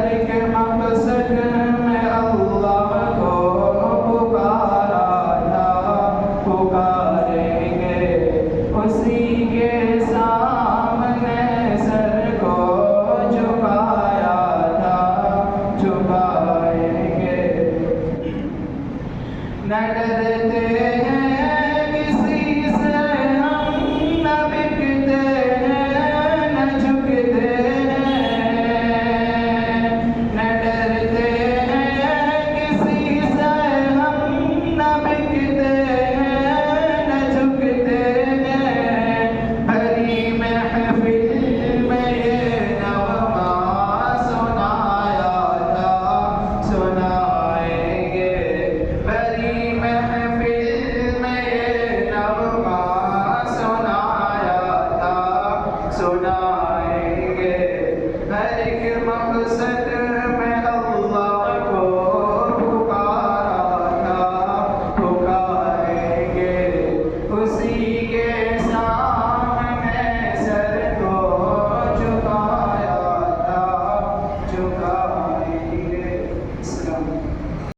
ایک مقصد میں اللہ کو پکارا تھا، پکاریں گے اسی کے سامنے سر کو جھکایا تھا، جھکائیں گے۔ نہ ڈرتے ہیں کسی سے ہم، نہ بکتے ہیں نہ جھکتے ہیں، نہ ڈرتے ہیں کسی سے ہم، نہ بکتے ہیں نہ جھکتے ہیں۔ بھری محفل میں یہ نغمہ سنایا تھا، سنائیں گے۔ بھری محفل میں یہ نغمہ سنایا تھا، سنائیں گے۔ ہر ایک مقصد میں اللہ کو پکارا تھا، پکاریں گے اسی کے سامنے سر کو جھکایا تھا، جھکائیں گے۔ السلام علیکم۔